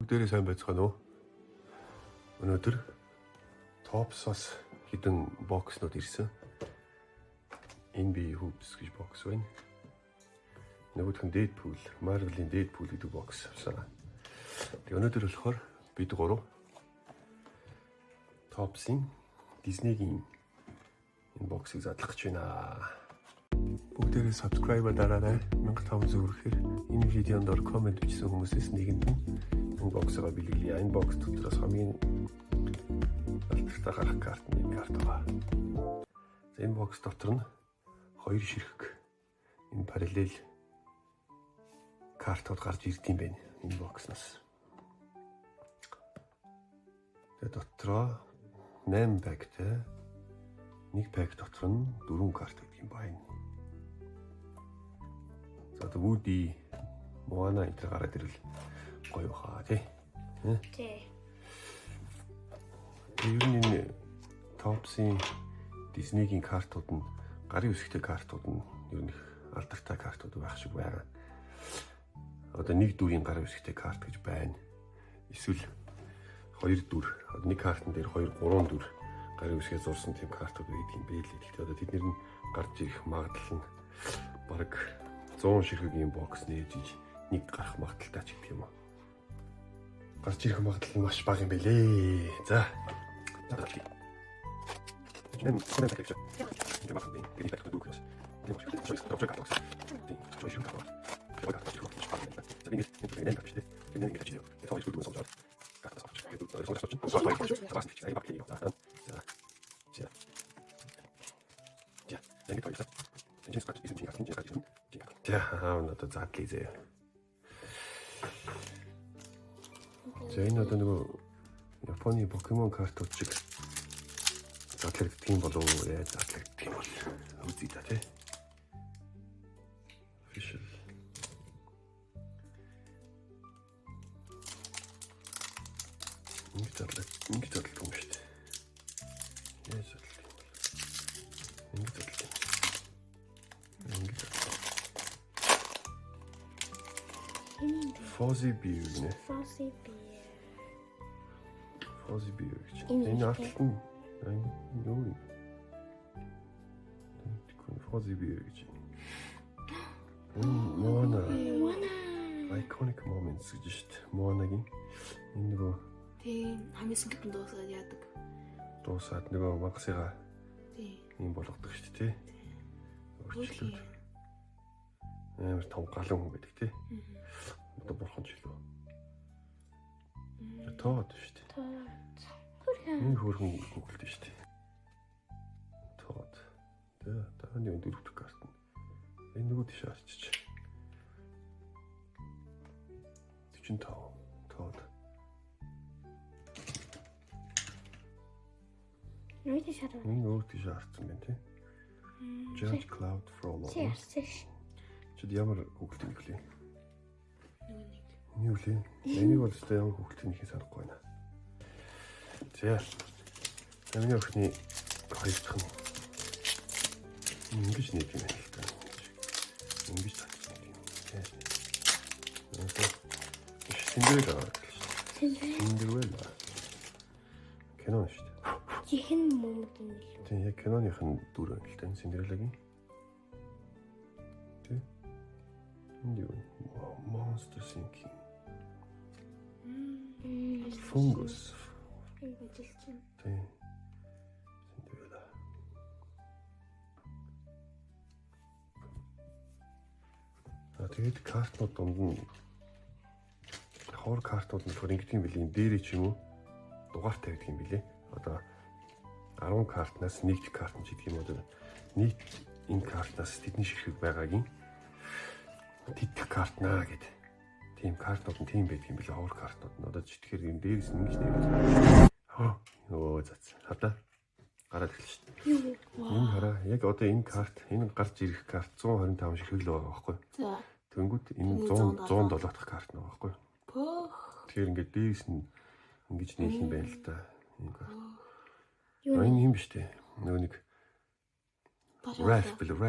Бүгдээрээ сайн байцгаана уу? Өнөөдөр Topps-ос хідэн бокснууд ирсэн. NBA Hoops гэж бокс байна. Нөгөөх нь Deadpool, Marvel-ийн Deadpool гэдэг бокс авсан. Тэгээ өнөөдөр болохоор бид гурав Topps-ийн Disney-гийн энэ боксыг задлах гэж байна. Бүгдээрээ subscribe дараарай. 1500 хүрэхээр энэ видеонд комент бичсэн хүмүүсээс нэгэнд нь энэ боксоо бэлгэлье. Энэ бокс дотроос хамгийн алдартай гарах карт нэг карт байна. Энэ бокс дотор нь хоёр ширхэг энэ параллел картууд гарч ирдэм байна. Энэ бокснаас. Тэгээ дотроо 8 пактай нэг пак дотор нь 4 карт гэдэг юм байна. За Woody, Moana энэ гараад ирвэл гоё хаа тий. Тий. Ер нь энэ Topps-ийн Disney-гийн картууд нь гарын үсгтэй картууд нь ер нь алдартай картууд байх шиг байгаа. Одоо нэг дүрийн гарын үсгтэй карт гэж байна. Эсвэл хоёр дүр, нэг картн дээр 2 3 дүр гарын үсгээ зурсан тийм картууд байдаг юм бэ л. Гэхдээ одоо тэднэр нь гарч ирэх магадлал нь бараг 100 ширхэгийн бокс нээж нэг гарах магадaltaй ч гэх юм уу. Гарч ирэх магадлал нь маш бага юм бэлээ. За. Энэ контент гэж. Энэ мах би гэрээ тавьдаг дүүкээс. Энэ маш их чойс тавьдаг карт. Тийм, чойс юм карт. Яг карт ч хөөж байна. За би энэ гэж тийм. Энэ нэг гэж. Это хоёр дүүс сонжоо. Карт авч. Это хоёр сонжоо. Бас нэг чай бакли. За. За. За. Энэ гоё. Энэ скат ის чинь гасны жишээ. За, одоо задлаа зөө. За энэ одоо нөгөө Японы Pokemon картууд шиг задлагддаг юм болов уу? Яаж задлагддаг юм бол үзье та тий. Official. Ингэ задлагддаг юм шүү дээ. Яаж задлагддаг юм бол? Ингэ задлагддаг. Fuzzy Bear нэ. Fuzzy Bear. Fuzzy Bear гэж. Энэ артлт нь юу юм? Тэгвэл Fuzzy Bear гэж. Moana. Iconic moments гэж шүү дээ. Moana-гийн энэ нөгөө тийм хамгийн сүүлд дуусаад яадаг. Дуусаад нөгөө мангасыгаа Тийм. юм болгодог шүү дээ, тий. Өөрчлөлт. Амар том галан хүн байдаг тий. Одоо бурхан ч илүү. Тоод шүү дээ. Тоод. Энэ хөрхөн гуглд шүү дээ. Тоод. Тэгээ таны дөрөвт карт нь. Энэ нөгөө тийш арчиж. 45. Тоод. Юу тийш хараа. Энэ өөр тийш арцсан байна тий. Judge Cloud Frollo. Тийш. Чид ямар гуглд юм бэ? Нэг. Юу лээ? Энийг бол өстой ямар хөвгөлтийн ихийг санахгүй байна. За. Миний өхний хоёр дахь нь ингэж нэг юм байна л та. Ингэж татсан юм. Синдерелла. Синдерелла. Кино шүү дээ. Чихэн момд юм л. Тийм, яг киноных нь дүр байна л та. Синдереллагийн. Тэ. Энд юу? Monster Sinking. Fungus. Эвэлчин. Тийм. Синдерелла. Тэгээд картнууд донд нь хоор картууд нь төр ингэдэг юм билээ. Дээрээ ч юм уу дугаар тавьдаг юм билээ. Одоо 10 картнаас нэг карт нь ч гэдэг юм одоо нийт энэ картнаас тэдний ширхэг байгаагийн тэтгэх картнаа гэдэг. Тийм картууд нь тийм байдаг юм билээ. Хоор картууд нь одоо жишгээр энэ дээрээс нь ингэж нэрвэж. Оо зац. Хата гараад ирлээ шүү дээ. Юу? Энэ хараа яг одоо энэ карт энэ гарч ирэх карт 125 ширхэг л байгаа байхгүй. За. Тэнгүүд энэ 107 дахь карт нэг байхгүй. Пөх. Тэгэхээр ингээд дээрээс нь ингэж нээх юм байна л да. Энэ карт. Юу? Энэ юм биш үү? Нөгөө нэг Raft билүү?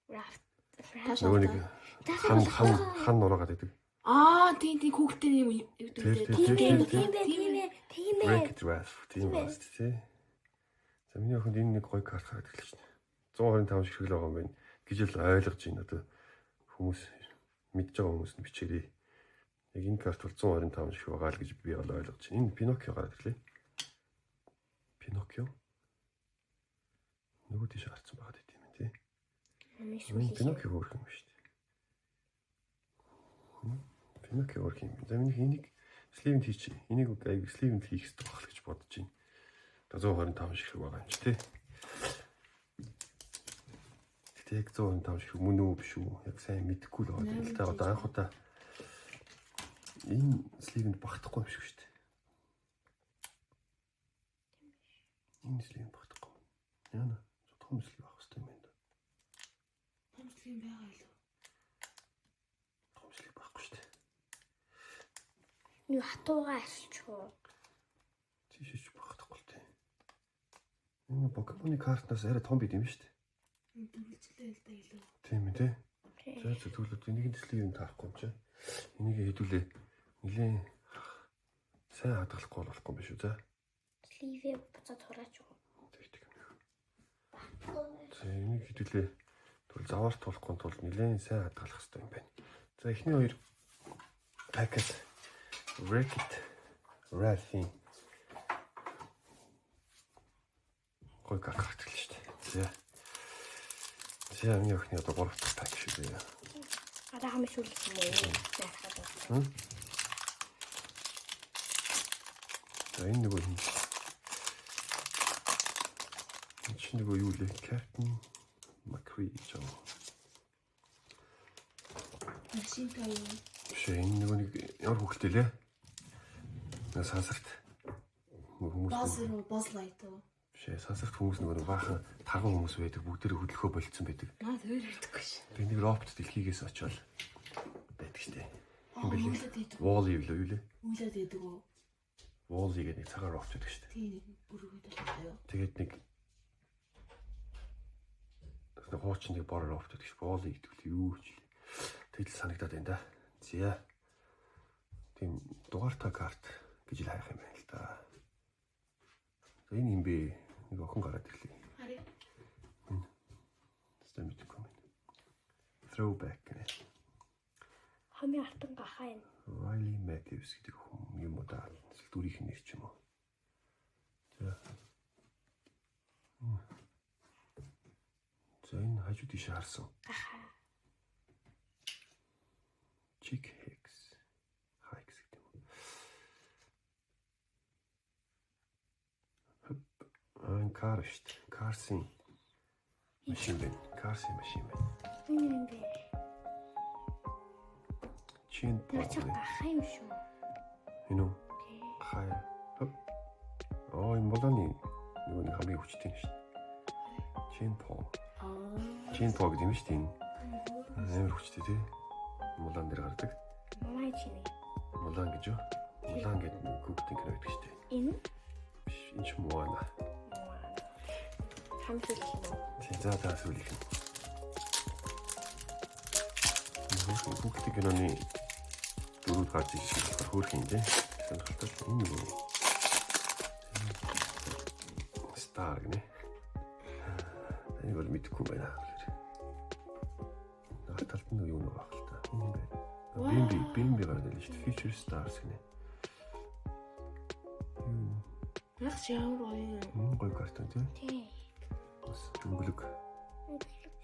Raft. Нөгөө нэг хан нураагаад байдаг. Аа, тийм хүүхдээ юм юу? Тийм ээ. Wreck-It Ralph тийм байна шүү дээ. За миний охинд энэ нэг гоё карт харагддаг л шүү дээ. 125 шиг л байгаа юм байна гэж л ойлгож байна. Одоо хүмүүс мэдж байгаа хүмүүс нь бичээрэй. Яг энэ карт бол 125 шиг байгаа л гэж би бол ойлгож байна. Энэ Pinocchio гараад ирлээ. Pinocchio. Нөгөө тийш гарцсан байгаа тийм ээ тий. Энэ Pinocchio өөр юм шүү дээ. Pinocchio өөр юм. За миний энийг sleeve-д хийчих. Энийг аяг sleeve-д хийх хэрэгтэй байх л гэж бодож байна. 125 шиг байгаа юм чи тий. Гэтэ яг 125 шиг мөн үү биш үү? Яг сайн мэдэхгүй л байгаа юм л та. Одоо анх удаа энэ sleeve-д багтахгүй юм шиг шүү дээ. Энэ sleeve багтахгүй. Яна, тодорхой sleeve авах хэрэгтэй юм байна. Хомслын байгаа юу? Sleeve байхгүй шүү дээ. Юу хатуугаа ашиглах. Тийшээч багтахгүй л тий. Энэ Покемоны картнаас арай том байд юм шүү дээ. Дөрвөлжлээ л да илүү. Тийм ээ тий. За зөвлөд энийг sleeve-д таахгүй юм чи. Энийг хэдүүлээ нэлээ сайн хадгалахгүй болохгүй юм биш үү за. Sleeve буцаад хураач уу. Тэгдэг юм. За энийг хэдүүлээ тэгвэл заваар туулахгүй тулд нэлээ сайн хадгалах хэрэгтэй юм байна. За эхний хоёр пакет Wreck-It Ralph-ийн гой карт гардаг л шүү дээ. За миний охины одоо 3 дахь пак шүү дээ. Араа хамш үлдэх юм уу? За энэ нөгөө юм. Энэ чинь нөгөө юу лээ? Captain McCree гэж байна. Машин тоо юм. Энэ нөгөө нэг ямар хөвгөлтэй лээ? Нэг сансарт. Босс лайт уу? Сансарт хүмүүс нөгөө баахан тарган хүмүүс байдаг. Бүгдээрээ хөдөлгөө болцсон байдаг. Наа тэр ярьдаггүй ш. Тэгээ нэг робот дэлхийгээс очиод байдаг штэ. Юм бэлээ. Wall-E юу лээ? Үлээд байдаг уу? Wall-E гэдэг нэг цагаан робот байдаг штэ. Тийм бүргээд байна. Тэгээд нэг хуучин нэг бор робот байдаг ш. Wall-E гэдэг л юу ч тэгэл санагдаад байна да. Зя. Тийм дугаартай карт гэж л хайх юм байна л да. Энэ юм бэ? Нэг охин гараад ирлээ. Харин. Стэмэтгэв юм. Throwback гэнэ. Хамгийн артан гахаа юм. Riley Matthews гэдэг хүн юм уу да. Дүрийнх нь нэр ч юм уу. За. За энэ хажуу тийш харсан. Гахаа. Chick Hicks. Hikes гэдэг юм. Энэ кар шүү дээ. Карсын машин байна. Карсын машин байна. Энэ юм бэ? Чин Тэр ч гахаа юм шүү. Энэ үү? Хай. Энэ болооны нөгөө нэг хамгийн хүчтэй шүү дээ. Чин Пол. Чин Пол гэдэг юм шүү дээ. Амар хүчтэй тий. Мулан дээр гардаг. Мулан чинь. Мулан гэж юу? Мулан гэдэг нэг хүүхдийн кино байдаг шүү дээ. Энэ? Биш, энэ ч Моана. Хамсэл юм уу? Тийм, за сүлэх юм. Хүүхдийн киноны дөрөв гарч ирсэн хөөрх юм дээ. Сонирхолтой энэ юу? Стар гэнэ. Энэ бол мэдхгүй байна. Талд нь юу нэг баг л та. Энэ бэ? Бимби гараад ирлээ шүү дээ. Future Stars гэнэ. Яг ямар гоё. Гоё картон тийм. Тийм. Бас дүнглэг.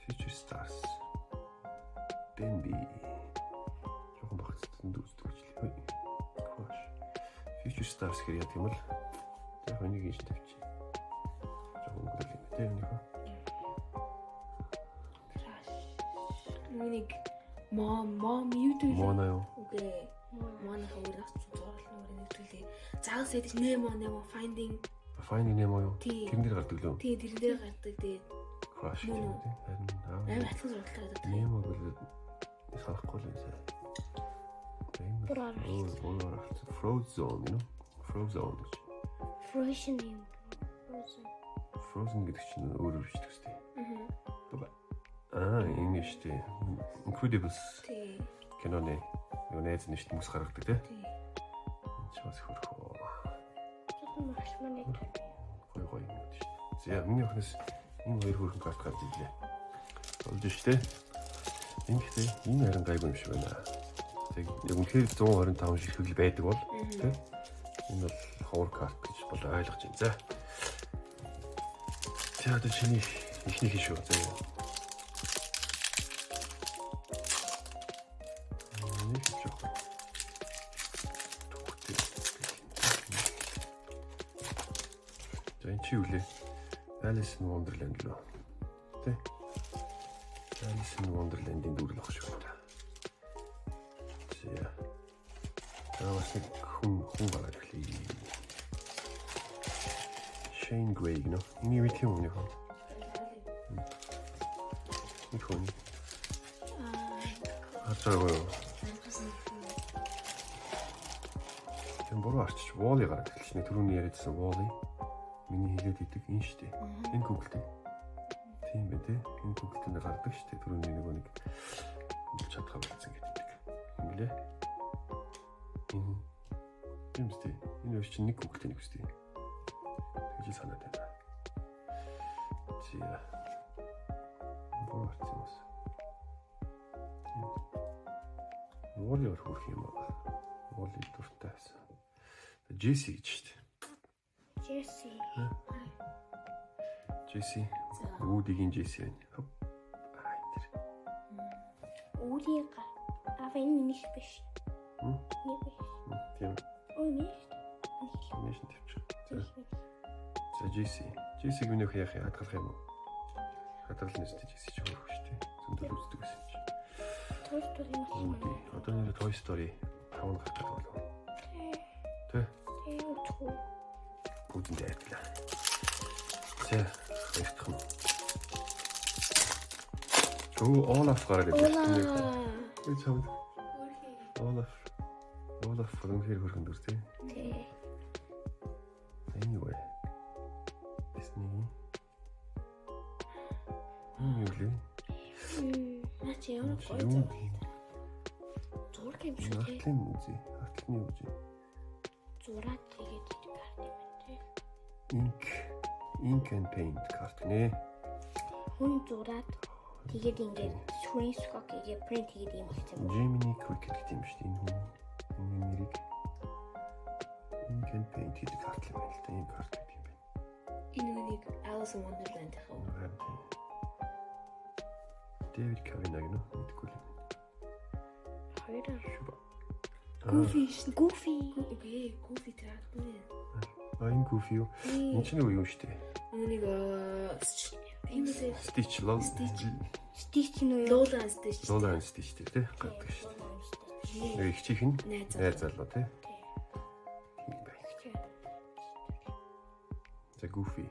Future Stars. Бимби. Жохон багцсан дүүсдэг гэж л. Crush. Future Stars гэдэг юм бол яг энийг хийж тавьчих. Жохон гэл юм тийм нэг. Нэг мом юу дүү? Мона юу? Үгүй. Мона хаврах зурлал нэг төлөө. Загас edit Nemo Finding Nemo юу? Тийм. Тэрэн дээр гардаг лөө. Тийм тэрэн дээр гардаг дээ. Crush гэдэг юм тийм. Амар хатгал зурлалтай байдаг. Nemo гэдэг санахгүй л юм сайн. Frozen юу? Frozen. Frozen юм. Frozen гэдэг чинь өөр биш төстэй. Энэ шүү дээ. Incredibles. Тийм. Киноны Юу найз нь шүү дээ мөс гаргадаг тий. Тий. Энд ч бас хөрхөө. Зөвхөн маршманыг Гой юм шүү дээ. За миний охноос энэ хоёр хөрхөн карт гарч ирлээ. Болж шүү дээ. Ингэхдээ энэ харин гайгүй юм шиг байна. Тэг яг үнэхээр 125 ширхэг байдаг бол тий. Энэ бол ховор карт гэж бол ойлгож байна. За. За одоо чиний ихнийх шүү. За. За энэ чи юу лээ? Alice in Wonderland лөө. Тэ? Alice in Wonderland-ийн дүр л ах шүү дээ. За. Бас нэг хүн гараад ирлээ. Shane Gray гэнэ. Эний үе тийм юм яа. Нэг хүн. Ачаагүй. Тэм бороо арчиж Wall-ы гараад ирлээ. Түрүүний яриадсан Wall-ы. Миний хэлээд идэг энэ шүү дээ. Энэ Google-тэй. Тийм бэ тий. Энэ Google-тэй гардаг шүү дээ. Түрүүний нэг чадхаа болсон гэдэг. Юм лээ. Тийм үстэй. Энэ өч чинь нэг Google-тэй нэг үстэй. Тэгж санаад байна. Зя. Боорцос. Wall-ы хөрх юм аа. Wall-ы дуртай байсан. Jesse гэж шүү дээ. Jesse. Үүдигийн Jesse байна. Хоп. Аа тэр. Үүдийг аваа энэ минийх биш. Нэг биш. Тийм. Ой нэг. Нэг тийм. За Jesse. Jesse гүнөх яах хадгалах юм уу? Хадгална шүү дээ Jesse ч хөрөх шүү дээ. Зөндөл үздэг гэсэн чи. Toy Story машин. Одоо нэр Toy Story 5 гардаг болов. Тэ. Утгуу. Бүгд дайрлаа. За, хоёрдох нь. Олаф гараад ирлээ. Энэ чамд. Олаф хөрөнгөөр хөргөн дүр тий. Тий. Anyway. Disney. Юу лээ? Наач ямар гоё зураг юм шүү дээ. Артлын үзье. Артлын үзье. Зураг тэгээд карт юм тий. Ink and paint карт нэ. Хүн зураг тэгээд ингээд screen scope хийгээ print хийгээд юм болчихсон. Jiminy Cricket гэдэг юм шүү дээ. Энэ хүн. Энэ нэрийг Ink and paint гэдэг карт юм байна л да. Энэ карт гэдэг юм байна. Энэ үнийг Alice in Wonderland хаа. David Cavanagh нөө мэдгүй л. Хоёроо. Goofy. Goofy трактор. Энэ Goofy юу? Энэ ч нэг юу шүү дээ. Энийг Stitch лол. Stitch нөө. Lola Stitch. Lola Stitch тий гадаг шүү дээ. Нэг их чихэн найз залуу тий. Тийм байх. За Goofy.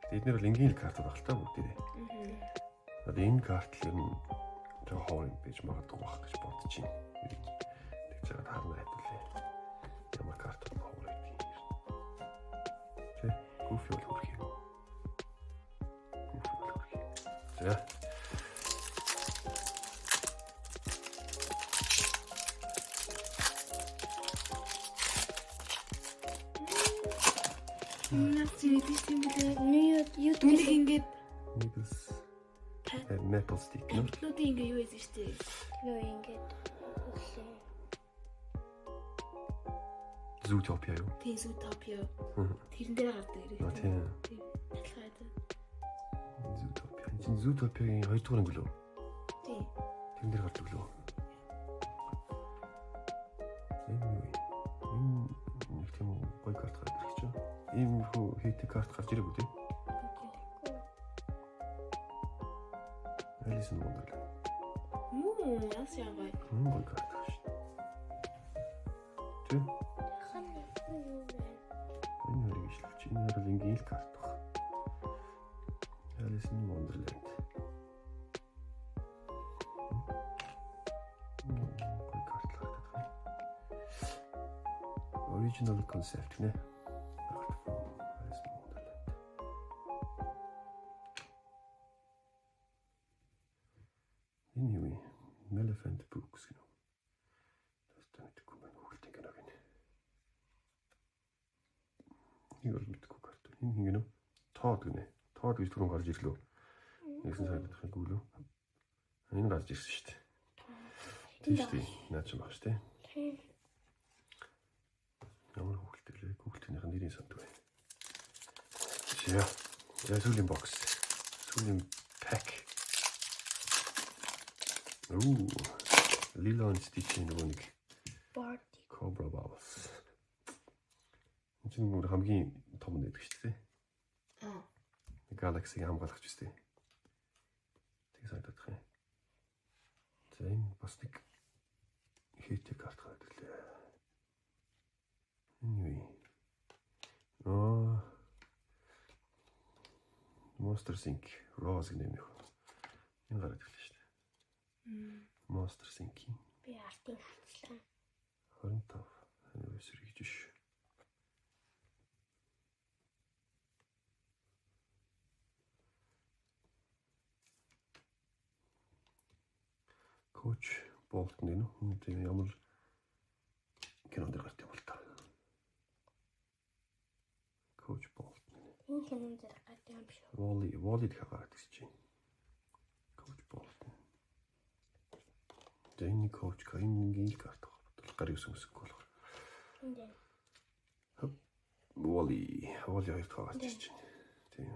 Эдгээр бол энгийн картууд баг л та бүгдээ. Одоо энэ карт л юм жоо хоор юм байж магадгүй байх гэж бодож байна. Тэгж байгаа харна хэвлээ. Ямар картууд хоор байдгийг. Тэ Goofy бол хөрх юм. За. Нүг ингээд Maple stick нөө. Нүг ингээд юу байсан шүү дээ. Юу ингээд өглөө. Zootopia юу? Тийм Zootopia. Тэрэн дээр гардаг ирэх. Тийм. Адилхан. Zootopia. Энэ Zootopia-гийн 2 дугаар англи үү? Тийм. Тэрэн дээр гардаг лөө. Энэ тийм гой карт гардаг гэж байна. Ийм хөө хийдэг карт гарч ирээгүй тийм. Alice in Wonderland. Яс яагаад? Гой карт шүү. Тэ? Хана юу вэ? Энэ хөрөг ишлүүлж. Энэ бол ингээл карт баг. Alice in Wonderland. Гой карт л гардаг. Original concept нэ. Энэ хин гэнэ? Тод гинэ. Тод гэж түрүүн гарч ирлээ. Нэгсэн санагдах юм гүйлөө. Энэ гарч ирсэн шүү дээ. Тийш тий. Наач юм багш тий. Ямар хүүхэлтэй лээ. Хүүхэлтийнх нь нэрийн санд бай. За. За сүүлийн бокс. Сүүлийн пак. Lilo and Stitch нөгөө нэг Cobra Bubbles. Энэ чинь бүр хамгийн том нь гэдэг шүү дээ. Galaxy хамгаалагч шүү дээ. Тэгээ санагдах юм. За энэ бас нэг хэтэ карт гараад ирлээ. Энэ юу? Monster Sync Rose нэмэх. Энэ гараад ирлээ шүү дээ. Monster Sync. Би артын хатслаа. 25 anniversary гэж биш. Coach Bolton гэнэ үү? Тийм ямар кинонд гарт юм бол та. Coach Bolton. Энэ кинонд гарт юм шүү. Wally гараад ирж байна. Coach Bolton. Дэнни Coach Каингийн карт гар юусэн үсэхгүй болох. Энд. Wally хоёр гараад ирж байна. Тийм.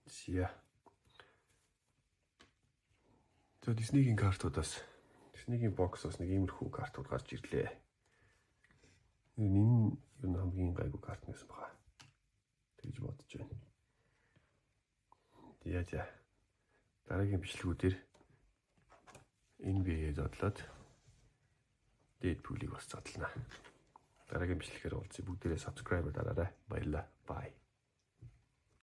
Зя. За Disney-гийн картуудаас Disney-гийн боксоос нэг иймэрхүү картууд гарч ирлээ. Энэ юу хамгийн гайгүй карт нэсэн баха. Тэгж бодож байна. За. Дараагийн бичлэгүүдээр NBA задлаад Deadpool-ийг бас задлана. Дараагийн бичлэгээр уулзъя. Бүгдээрээ subscribe дараарай. Баярлалаа. Bye.